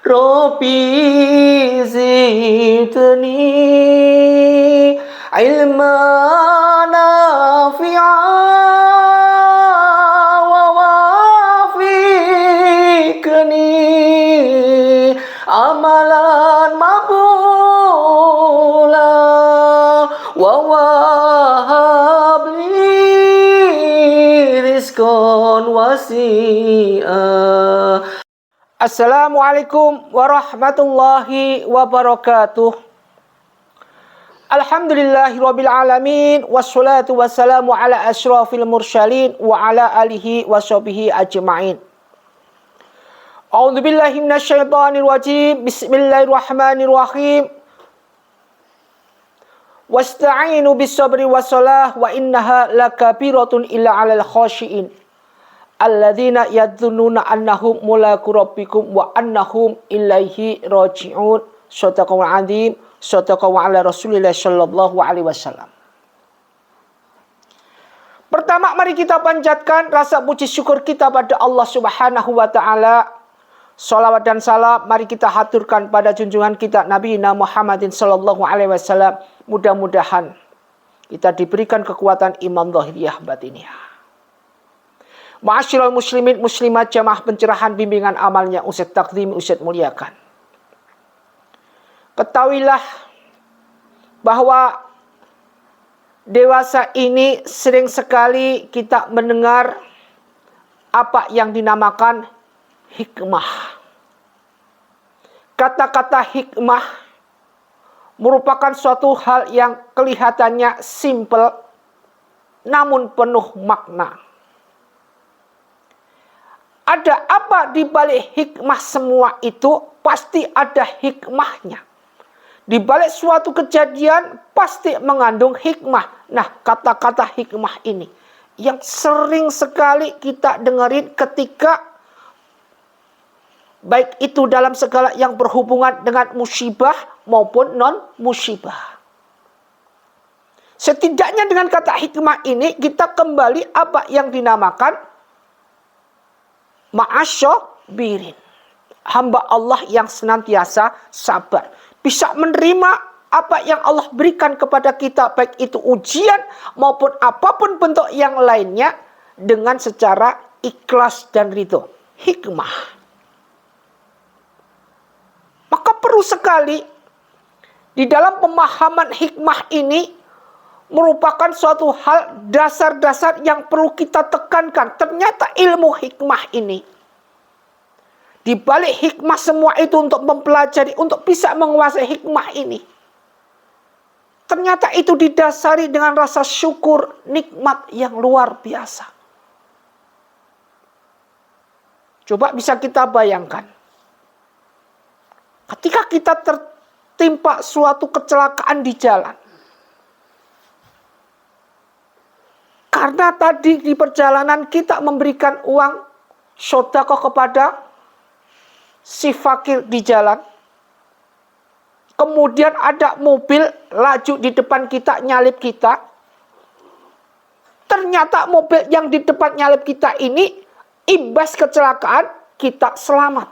Rabbi zidni ilman nafi'an wa wafiqni amalan maqbula wa wahabli rizqan wasi'a. Assalamualaikum warahmatullahi wabarakatuh. Alhamdulillahirabbil alamin wassalatu wassalamu ala asyrafil mursalin wa ala alihi washabihi ajmain. A'udzubillahi minasyaitonir rajim. Bismillahirrahmanirrahim. Wasta'inu bis-sabri was-salah wa innaha lakabiratun illa 'alal khashiin. Alladzina yadzunnuna annahum mulaqu rabbikum wa annahum ilaihi raji'un. Shadaqallahu adzim. Shadaqallahu ala Rasulillah sallallahu alaihi wasallam. Pertama, mari kita panjatkan rasa puji syukur kita pada Allah Subhanahu wa taala. Salawat dan salam mari kita haturkan pada junjungan kita Nabi Muhammadin sallallahu alaihi wasallam. Mudah-mudahan kita diberikan kekuatan iman zahiriyah batiniyah. Ma'asyiral muslimin muslimat jamaah pencerahan bimbingan amalnya Ustaz Takzim Ustaz muliakan. Ketahuilah bahwa dewasa ini sering sekali kita mendengar apa yang dinamakan hikmah. Kata-kata hikmah merupakan suatu hal yang kelihatannya simpel namun penuh makna. Ada apa di balik hikmah semua itu? Pasti ada hikmahnya. Di balik suatu kejadian pasti mengandung hikmah. Nah, kata-kata hikmah ini yang sering sekali kita dengerin ketika baik itu dalam segala yang berhubungan dengan musibah maupun non-musibah. Setidaknya dengan kata hikmah ini kita kembali apa yang dinamakan ma'asyabirin. Hamba Allah yang senantiasa sabar. Bisa menerima apa yang Allah berikan kepada kita. Baik itu ujian maupun apapun bentuk yang lainnya. Dengan secara ikhlas dan ridho. Hikmah. Maka perlu sekali di dalam pemahaman hikmah ini merupakan suatu hal dasar-dasar yang perlu kita tekankan. Ternyata ilmu hikmah ini, di balik hikmah semua itu untuk mempelajari, untuk bisa menguasai hikmah ini, ternyata itu didasari dengan rasa syukur, nikmat yang luar biasa. Coba bisa kita bayangkan, ketika kita tertimpa suatu kecelakaan di jalan, karena tadi di perjalanan kita memberikan uang sedekah kepada si fakir di jalan. Kemudian ada mobil laju di depan kita, nyalip kita. Ternyata mobil yang di depan nyalip kita ini imbas kecelakaan, kita selamat.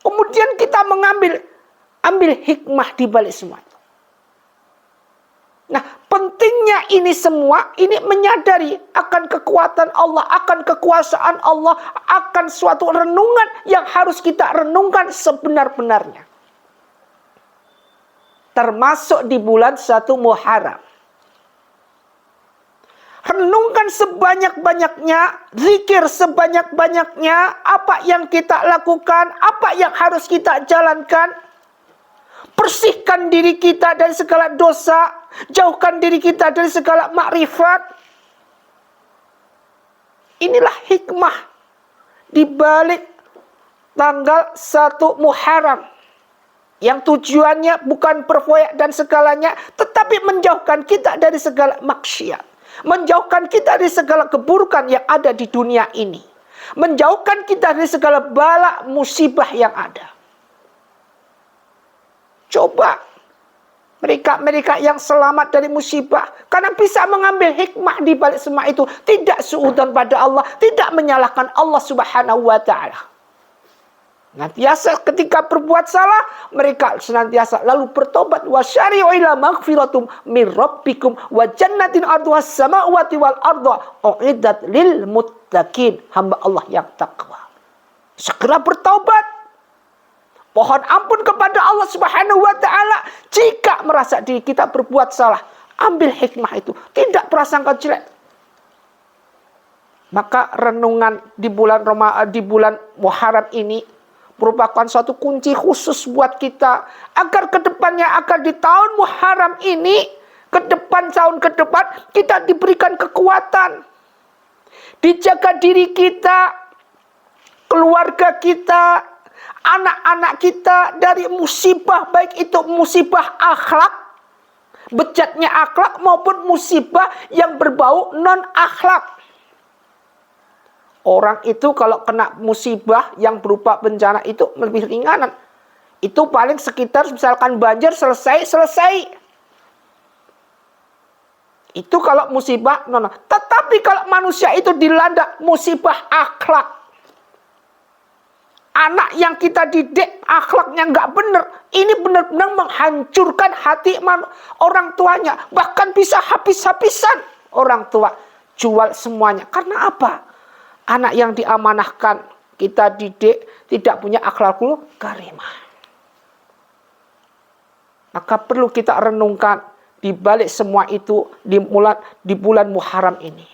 Kemudian kita mengambil hikmah di balik semua. Nah, pentingnya ini semua, ini menyadari akan kekuatan Allah, akan kekuasaan Allah, akan suatu renungan yang harus kita renungkan sebenar-benarnya. Termasuk di bulan 1 Muharram. Renungkan sebanyak-banyaknya, zikir sebanyak-banyaknya, apa yang kita lakukan, apa yang harus kita jalankan. Bersihkan diri kita dari segala dosa. Jauhkan diri kita dari segala makrifat. Inilah hikmah di balik tanggal 1 Muharram. Yang tujuannya bukan berfoya dan segalanya, tetapi menjauhkan kita dari segala maksiat. Menjauhkan kita dari segala keburukan yang ada di dunia ini. Menjauhkan kita dari segala bala musibah yang ada. Coba mereka yang selamat dari musibah, karena bisa mengambil hikmah di balik semua itu, tidak suudzon pada Allah, tidak menyalahkan Allah Subhanahu wa taala. Senantiasa ketika berbuat salah, mereka senantiasa lalu bertobat. Wasyari'u ila maghfiratum min rabbikum wa jannatin arduhas samawati wal arda u'iddat lil muttaqin. Hamba Allah yang takwa. Segera bertaubat. Mohon ampun kepada Allah Subhanahu wa taala jika merasa diri kita berbuat salah. Ambil hikmah itu, tidak prasangka jelek. Maka renungan di bulan Muharram ini merupakan suatu kunci khusus buat kita agar kedepannya, agar di tahun Muharram ini, tahun ke depan kita diberikan kekuatan, dijaga diri kita, keluarga kita, anak-anak kita dari musibah, baik itu musibah akhlak, bejatnya akhlak, maupun musibah yang berbau non akhlak. Orang itu kalau kena musibah yang berupa bencana itu lebih ringanan. Itu paling sekitar misalkan banjir selesai. Itu kalau musibah non. Tetapi kalau manusia itu dilanda musibah akhlak, anak yang kita didik akhlaknya nggak benar, ini benar-benar menghancurkan hati orang tuanya. Bahkan bisa habis-habisan orang tua jual semuanya. Karena apa? Anak yang diamanahkan, kita didik, tidak punya akhlakul karimah. Maka perlu kita renungkan di balik semua itu di bulan Muharram ini.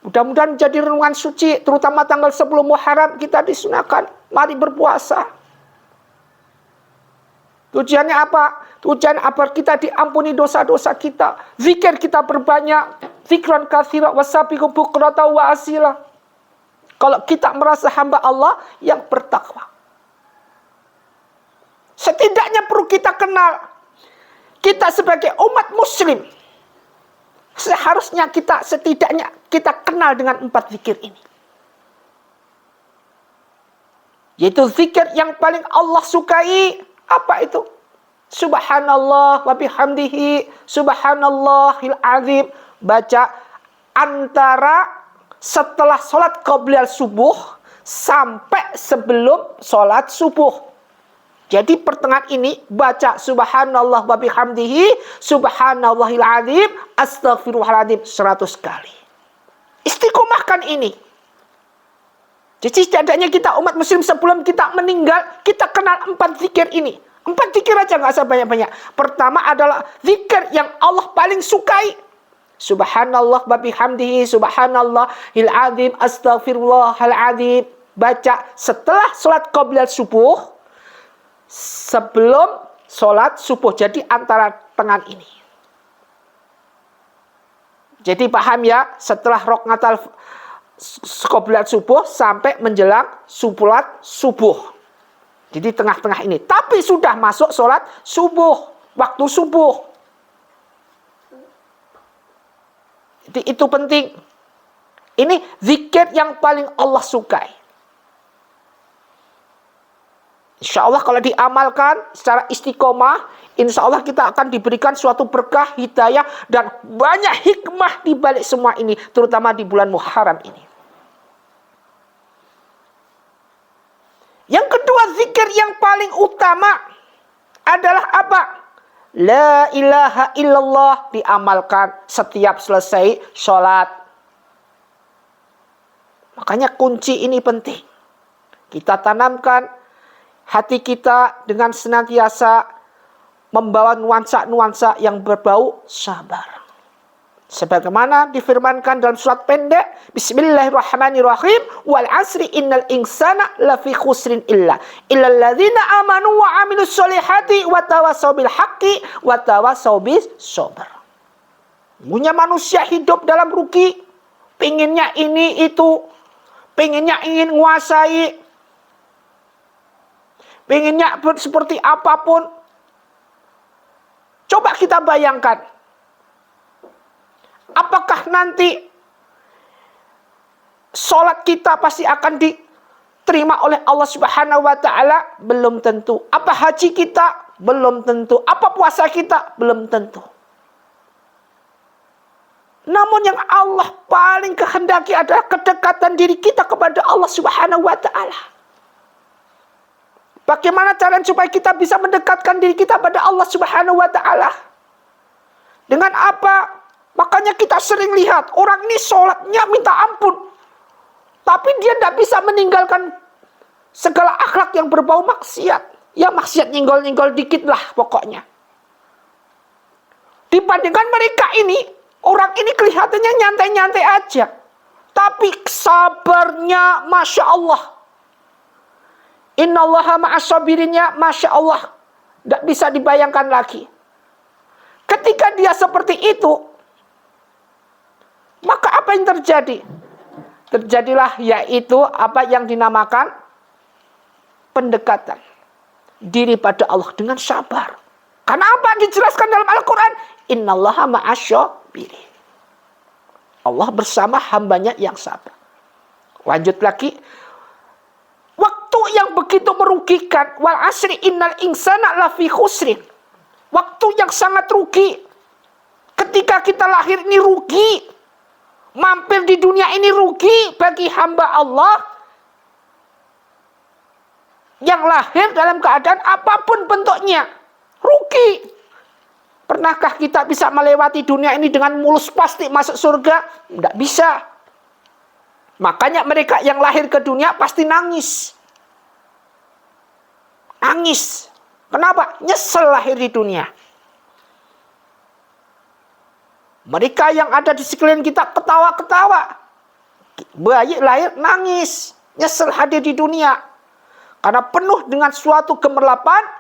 Mudah-mudahan menjadi renungan suci, terutama tanggal 10 Muharram kita disunahkan, mari berpuasa. Tujuannya apa? Tujuan agar kita diampuni dosa-dosa kita. Zikir kita berbanyak. Zikran katsira wasabiqu bukrata wa asila. Kalau kita merasa hamba Allah yang bertakwa. Setidaknya perlu kita kenal. Kita sebagai umat muslim. Seharusnya setidaknya kita kenal dengan 4 zikir ini. Yaitu zikir yang paling Allah sukai. Apa itu? Subhanallah wa bihamdihi, subhanallahil azim. Baca antara setelah sholat qobliyah subuh sampai sebelum sholat subuh. Jadi pertengahan ini baca subhanallah wa bihamdihi, subhanallahil azim, astaghfirullahaladzim 100 kali. Istiqomahkan ini. Jadi setidaknya kita umat muslim sebelum kita meninggal, kita kenal 4 zikir ini. 4 zikir aja, nggak usah banyak-banyak. Pertama adalah zikir yang Allah paling sukai. Subhanallah wa bihamdihi, subhanallahil azim, astaghfirullahaladzim. Baca setelah sholat qobliyah subuh, sebelum sholat subuh. Jadi antara tengah ini. Jadi paham ya, setelah rakaat qobliyah subuh sampai menjelang sholat subuh. Jadi tengah-tengah ini. Tapi sudah masuk sholat subuh, waktu subuh. Jadi itu penting. Ini zikir yang paling Allah sukai. Insya Allah kalau diamalkan secara istiqomah, insya Allah kita akan diberikan suatu berkah, hidayah, dan banyak hikmah di balik semua ini, terutama di bulan Muharram ini. Yang kedua, zikir yang paling utama adalah apa? La ilaha illallah, diamalkan setiap selesai sholat. Makanya kunci ini penting. Kita tanamkan hati kita dengan senantiasa membawa nuansa-nuansa yang berbau sabar. Sebagaimana difirmankan dalam surat pendek, Bismillahirrahmanirrahim, wal asri innal insana lafi khusrin illal ladzina amanu wa amilus solihati wa tawasaw bil haqqi wa tawasaw bis sabr. Punya manusia hidup dalam rugi, pengennya ini itu, pengennya ingin menguasai, pengennya seperti apapun. Coba kita bayangkan, apakah nanti sholat kita pasti akan diterima oleh Allah Subhanahu wa Ta'ala? Belum tentu. Apa haji kita? Belum tentu. Apa puasa kita? Belum tentu. Namun yang Allah paling kehendaki adalah kedekatan diri kita kepada Allah Subhanahu wa Ta'ala. Bagaimana cara supaya kita bisa mendekatkan diri kita pada Allah Subhanahu wa Ta'ala? Dengan apa? Makanya kita sering lihat orang ini sholatnya minta ampun, tapi dia tidak bisa meninggalkan segala akhlak yang berbau maksiat. Ya maksiat nyenggol-nyenggol dikit lah pokoknya. Dibandingkan mereka ini, orang ini kelihatannya nyantai-nyantai aja, tapi sabarnya Masya Allah. Innallaha ma'as-sabirinnya Masya Allah. Tidak bisa dibayangkan lagi. Ketika dia seperti itu, maka apa yang terjadi? Terjadilah yaitu apa yang dinamakan pendekatan diri pada Allah dengan sabar. Karena apa dijelaskan dalam Al-Quran? Innallaha ma'as-sabirin. Allah bersama hambanya yang sabar. Lanjut lagi. Waktu yang begitu merugikan. Wal asri innal insana lafi khusrin. Waktu yang sangat rugi. Ketika kita lahir ini rugi. Mampir di dunia ini rugi bagi hamba Allah. Yang lahir dalam keadaan apapun bentuknya. Rugi. Pernahkah kita bisa melewati dunia ini dengan mulus pasti masuk surga? Tidak bisa. Makanya mereka yang lahir ke dunia pasti nangis. Nangis. Kenapa? Nyesel lahir di dunia. Mereka yang ada di sekeliling kita ketawa-ketawa. Bayi lahir nangis. Nyesel hadir di dunia. Karena penuh dengan suatu gemerlapan.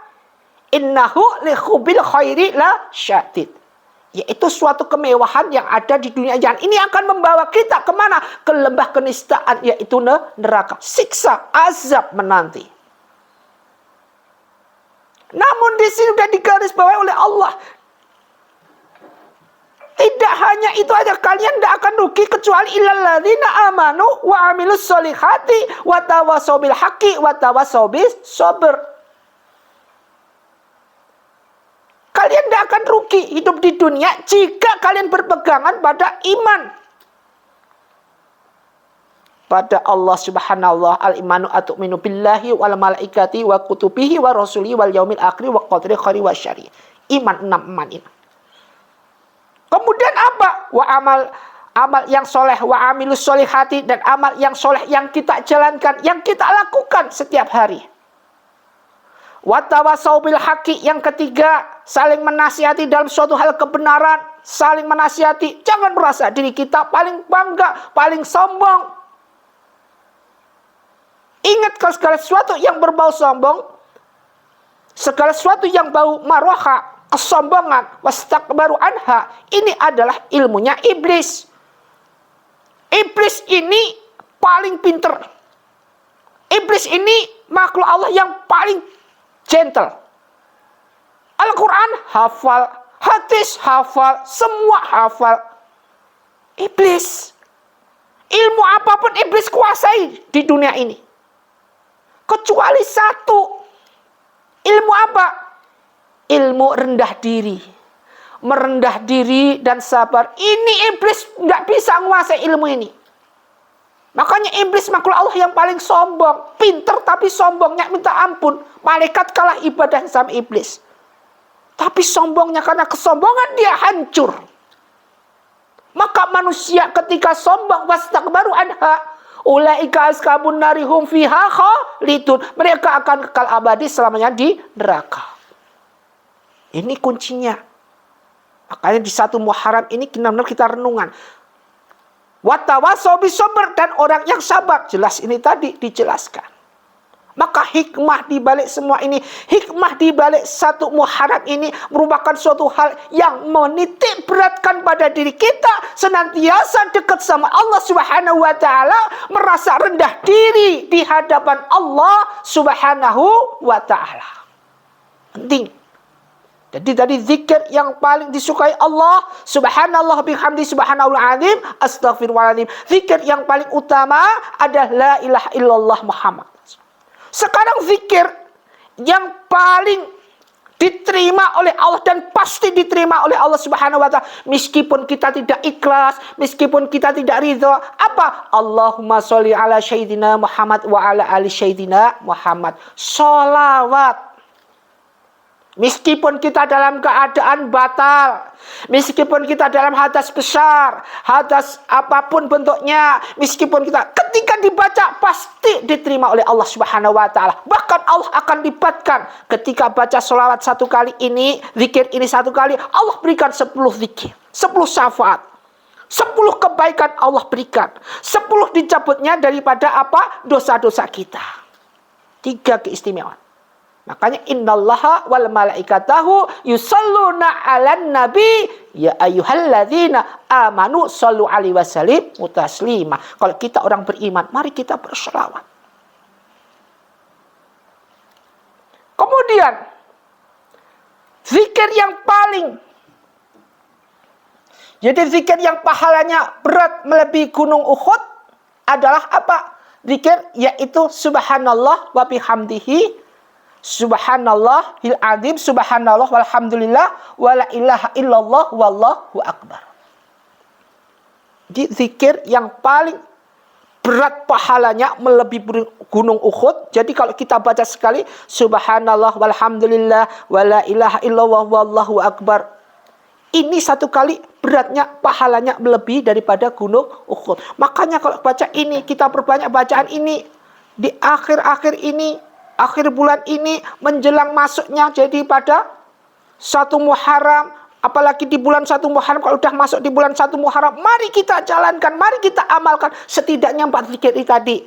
Innahu li khubil khairi la syadid. Yaitu suatu kemewahan yang ada di dunia. Dan ini akan membawa kita kemana? Ke lembah kenistaan, yaitu neraka. Siksa, azab menanti. Namun di sini sudah digarisbawahi oleh Allah. Tidak hanya itu aja. Kalian tidak akan rugi kecuali illal ladzina amanu wa amilus solihati wa tawassaw bil haqqi wa tawassaw bis sabr. Kalian tidak akan rugi hidup di dunia jika kalian berpegangan pada iman pada Allah Subhanahu wa ta'ala. Al-imanu atu'minu billahi wal malaikati wa kutubihi wa rasulihi wal yaumil akhir wa qadri khairi wa syarri. Iman, 6 iman ini. Kemudian apa? Wa amal yang soleh, wa amilus solihati, dan amal yang soleh yang kita jalankan, yang kita lakukan setiap hari. Wa tawassaw bil haqqi, yang ketiga, saling menasihati dalam suatu hal kebenaran, saling menasihati. Jangan merasa diri kita paling bangga, paling sombong. Ingat kalau segala sesuatu yang berbau sombong, segala sesuatu yang bau marwaha, kesombongan, wastakbaru anha, ini adalah ilmunya iblis. Iblis ini paling pinter. Iblis ini makhluk Allah yang paling gentle. Al-Quran hafal, hadis hafal, semua hafal. Iblis. Ilmu apapun iblis kuasai di dunia ini. Kecuali satu. Ilmu apa? Ilmu rendah diri. Merendah diri dan sabar. Ini iblis nggak bisa menguasai ilmu ini. Makanya iblis makhluk Allah yang paling sombong. Pinter tapi sombongnya minta ampun. Malaikat kalah ibadah sama iblis. Tapi sombongnya, karena kesombongan dia hancur. Maka manusia ketika sombong, wastakbaru anha, ulaika askabun narihum fiha khalidun. Mereka akan kekal abadi selamanya di neraka. Ini kuncinya. Makanya di 1 Muharram ini benar-benar kita renungan. Watawassaw bisabr, dan orang yang sabar. Jelas ini tadi dijelaskan. Maka hikmah di balik semua ini, hikmah di balik 1 Muharram ini merupakan suatu hal yang menitik beratkan pada diri kita senantiasa dekat sama Allah Subhanahu wa ta'ala, merasa rendah diri di hadapan Allah Subhanahu wa ta'ala. Penting. Jadi tadi zikir yang paling disukai Allah, subhanallah bihamdi subhanallahul azim, astaghfirullahaladzim. Zikir yang paling utama adalah la ilaha illallah Muhammad. Sekarang zikir yang paling Diterima oleh Allah dan pasti diterima oleh Allah Subhanahu wa taala. Meskipun kita tidak ikhlas, meskipun kita tidak ridha, apa? Allahumma sholli ala sayyidina Muhammad wa ala ali sayyidina Muhammad. Sholawat. Meskipun kita dalam keadaan batal, meskipun kita dalam hadas besar, hadas apapun bentuknya, meskipun kita ketika dibaca pasti diterima oleh Allah Subhanahu wa taala. Bahkan Allah akan libatkan ketika baca sholawat satu kali ini, zikir ini satu kali, Allah berikan 10 zikir, 10 syafaat. 10 kebaikan Allah berikan. 10 dicabutnya daripada apa? Dosa-dosa kita. 3 keistimewaan. Makanya innallaha wal malaikatahu yusalluna 'alan nabi ya ayyuhalladzina amanu shallu 'alaihi wasallimu taslima. Kalau kita orang beriman, mari kita berselawat. Kemudian zikir yang paling, jadi zikir yang pahalanya berat melebihi gunung Uhud adalah apa? Zikir yaitu subhanallah wa bihamdihi, subhanallahil azim, subhanallah walhamdulillah wala ilaha illallah wallahu akbar. Di zikir yang paling berat pahalanya melebihi gunung Uhud. Jadi kalau kita baca sekali subhanallah walhamdulillah wala ilaha illallah wallahu akbar, ini satu kali beratnya pahalanya melebihi daripada gunung Uhud. Makanya kalau baca ini, kita perbanyak bacaan ini di akhir-akhir ini, akhir bulan ini, menjelang masuknya jadi pada 1 Muharram, apalagi di bulan 1 Muharram, kalau sudah masuk di bulan 1 Muharram, mari kita jalankan, mari kita amalkan setidaknya 4 zikir tadi.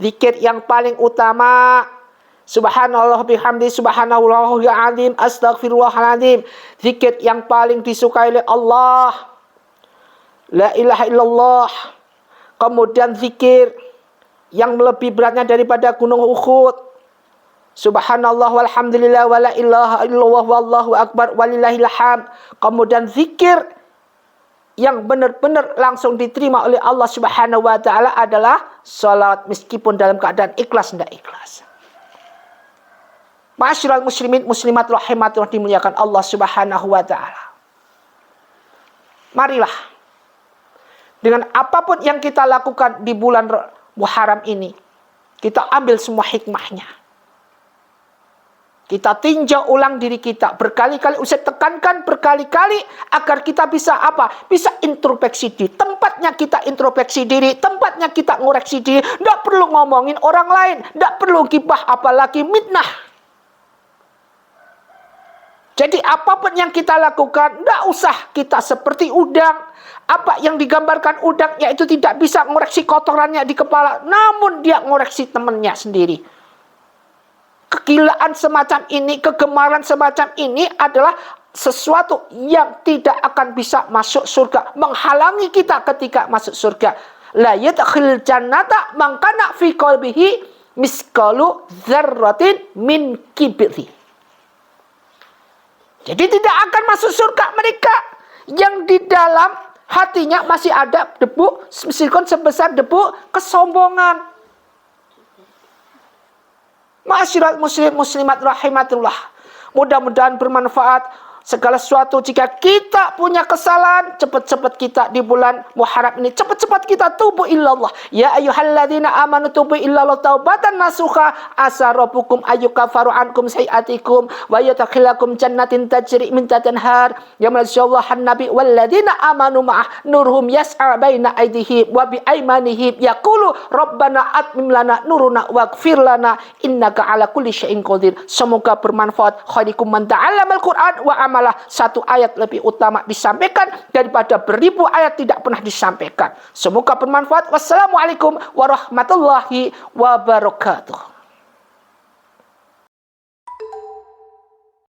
Zikir yang paling utama, subhanallah bihamdi, subhanallahul azim, astaghfirullahaladzim. Zikir yang paling disukai oleh Allah, la ilaha illallah. Kemudian zikir yang lebih beratnya daripada gunung Uhud, subhanallah walhamdulillah wala ilaha illallah wallahu akbar walillahil hamd. Kemudian zikir yang benar-benar langsung diterima oleh Allah Subhanahu wa taala adalah salat, meskipun dalam keadaan ikhlas tidak ikhlas. Ma'asyiral muslimin muslimat rahimatullah, dimuliakan Allah Subhanahu wa taala. Marilah dengan apapun yang kita lakukan di bulan Muharram ini, kita ambil semua hikmahnya. Kita tinjau ulang diri kita berkali-kali, usah tekankan berkali-kali agar kita bisa apa? Bisa introspeksi diri. Tempatnya kita introspeksi diri, tempatnya kita ngoreksi diri. Tidak perlu ngomongin orang lain, tidak perlu gibah, apalagi mitnah. Jadi apapun yang kita lakukan, tidak usah kita seperti udang. Apa yang digambarkan udang, yaitu tidak bisa ngoreksi kotorannya di kepala, namun dia ngoreksi temannya sendiri. Kegilaan semacam ini, kegemaran semacam ini adalah sesuatu yang tidak akan bisa masuk surga, menghalangi kita ketika masuk surga. La yadkhil jannata man kana fi qalbihi misqalu dzarratin min kibri. Jadi tidak akan masuk surga mereka yang di dalam hatinya masih ada debu, meskipun sebesar debu kesombongan. Ma'asyiral muslim muslimat rahimatullah, mudah-mudahan bermanfaat segala sesuatu. Jika kita punya kesalahan, cepat-cepat kita di bulan Muharram ini, cepat-cepat kita tubu illallah. Ya ayyuhalladzina amanu tubu illallah taubatan nasuha asa rabbukum ayyukaffaru ankum sayiatikum wa yadkhilakum jannatin tajri min tahtiha al-anhar yamazallahu nabi walladzina amanu ma'ah nurhum yas'a baina aydihim wa bi aymanihim yaqulu rabbana atmim lana nuruna waghfir lana innaka ala kulli syai'in qadir. Semoga bermanfaat. Khairukum man ta'allamal Qur'an wa malah satu ayat lebih utama disampaikan daripada beribu ayat tidak pernah disampaikan. Semoga bermanfaat. Wassalamualaikum warahmatullahi wabarakatuh.